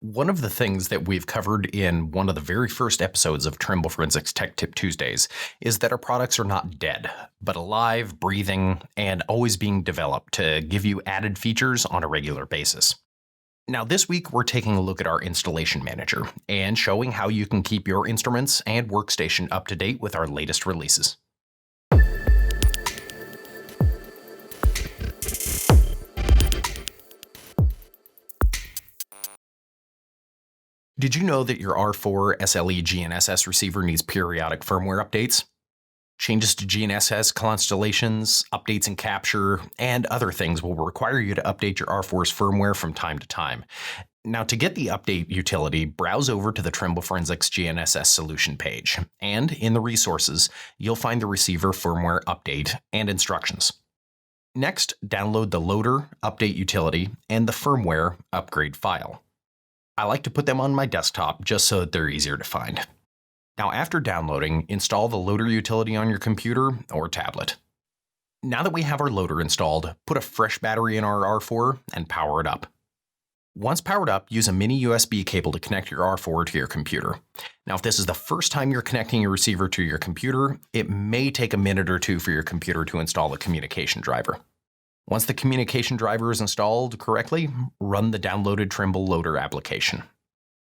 One of the things that we've covered in one of the very first episodes of Trimble Forensics Tech Tip Tuesdays is that our products are not dead, but alive, breathing, and always being developed to give you added features on a regular basis. Now, this week we're taking a look at our installation manager and showing how you can keep your instruments and workstation up to date with our latest releases. Did you know that your R4 SLE GNSS receiver needs periodic firmware updates? Changes to GNSS constellations, updates in capture, and other things will require you to update your R4's firmware from time to time. Now, to get the update utility, browse over to the Trimble Forensics GNSS solution page, and in the resources, you'll find the receiver firmware update and instructions. Next, download the loader update utility and the firmware upgrade file. I like to put them on my desktop just so that they're easier to find. Now, after downloading, install the loader utility on your computer or tablet. Now that we have our loader installed, put a fresh battery in our R4 and power it up. Once powered up, use a mini USB cable to connect your R4 to your computer. Now, if this is the first time you're connecting your receiver to your computer, it may take a minute or two for your computer to install the communication driver. Once the communication driver is installed correctly, run the downloaded Trimble loader application.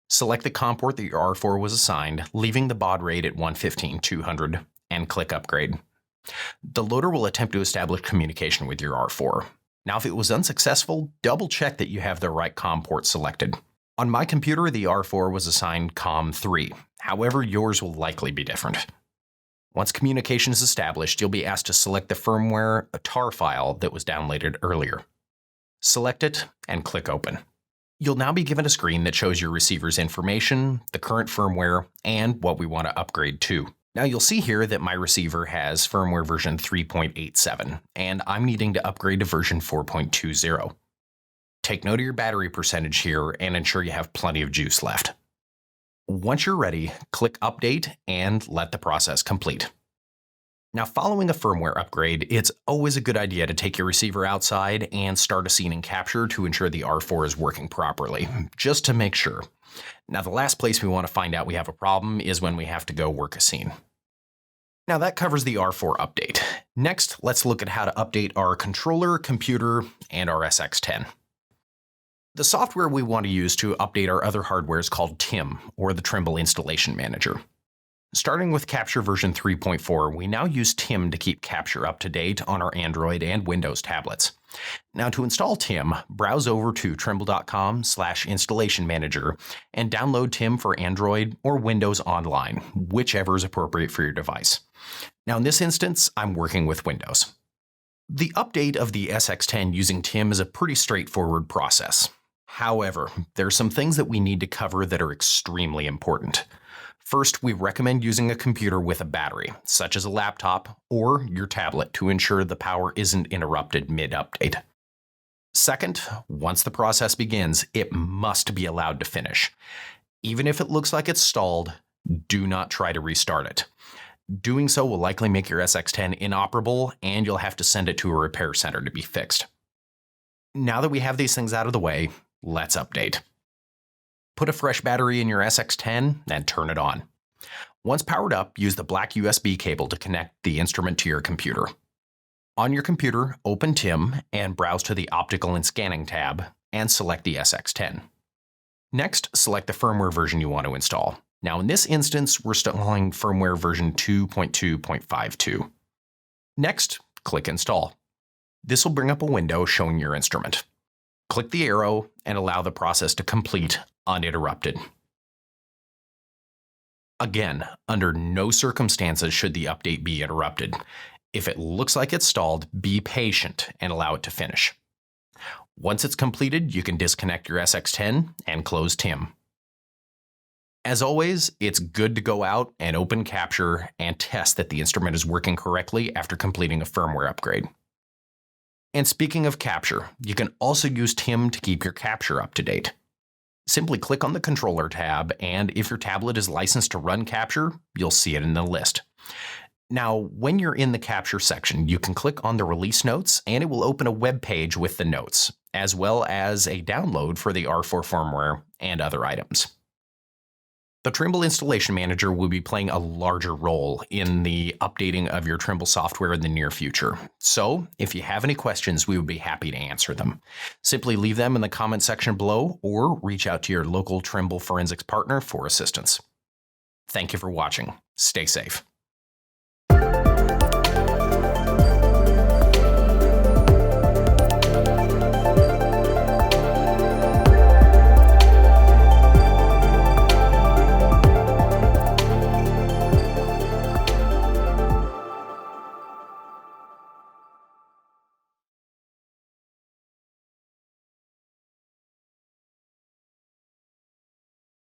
Select the COM port that your R4 was assigned, leaving the baud rate at 115/200, and click Upgrade. The loader will attempt to establish communication with your R4. Now, if it was unsuccessful, double check that you have the right COM port selected. On my computer, the R4 was assigned COM 3. However, yours will likely be different. Once communication is established, you'll be asked to select the firmware tar file that was downloaded earlier. Select it and click Open. You'll now be given a screen that shows your receiver's information, the current firmware, and what we want to upgrade to. Now, you'll see here that my receiver has firmware version 3.87, and I'm needing to upgrade to version 4.20. Take note of your battery percentage here and ensure you have plenty of juice left. Once you're ready, click Update and let the process complete. Now, following a firmware upgrade, it's always a good idea to take your receiver outside and start a scene in capture to ensure the R4 is working properly, just to make sure. Now, the last place we want to find out we have a problem is when we have to go work a scene. Now, that covers the R4 update. Next, let's look at how to update our controller, computer, and our SX10. The software we want to use to update our other hardware is called TIM, or the Trimble Installation Manager. Starting with Capture version 3.4, we now use TIM to keep Capture up to date on our Android and Windows tablets. Now, to install TIM, browse over to trimble.com/installation manager and download TIM for Android or Windows Online, whichever is appropriate for your device. Now, in this instance, I'm working with Windows. The update of the SX10 using TIM is a pretty straightforward process. However, there are some things that we need to cover that are extremely important. First, we recommend using a computer with a battery, such as a laptop or your tablet, to ensure the power isn't interrupted mid-update. Second, once the process begins, it must be allowed to finish. Even if it looks like it's stalled, do not try to restart it. Doing so will likely make your SX10 inoperable, and you'll have to send it to a repair center to be fixed. Now that we have these things out of the way, let's update. Put a fresh battery in your SX10 and turn it on. Once powered up, use the black USB cable to connect the instrument to your computer. On your computer, open TIM and browse to the Optical and Scanning tab and select the SX10. Next, select the firmware version you want to install. Now, in this instance, we're installing firmware version 2.2.52. Next, click Install. This will bring up a window showing your instrument. Click the arrow and allow the process to complete uninterrupted. Again, under no circumstances should the update be interrupted. If it looks like it's stalled, be patient and allow it to finish. Once it's completed, you can disconnect your SX10 and close TIM. As always, it's good to go out and open Capture and test that the instrument is working correctly after completing a firmware upgrade. And speaking of Capture, you can also use TIM to keep your Capture up to date. Simply click on the Controller tab, and if your tablet is licensed to run Capture, you'll see it in the list. Now, when you're in the Capture section, you can click on the release notes, and it will open a web page with the notes. as well as a download for the R4 firmware and other items. The Trimble Installation Manager will be playing a larger role in the updating of your Trimble software in the near future. So, if you have any questions, we would be happy to answer them. Simply leave them in the comment section below or reach out to your local Trimble Forensics partner for assistance. Thank you for watching. Stay safe.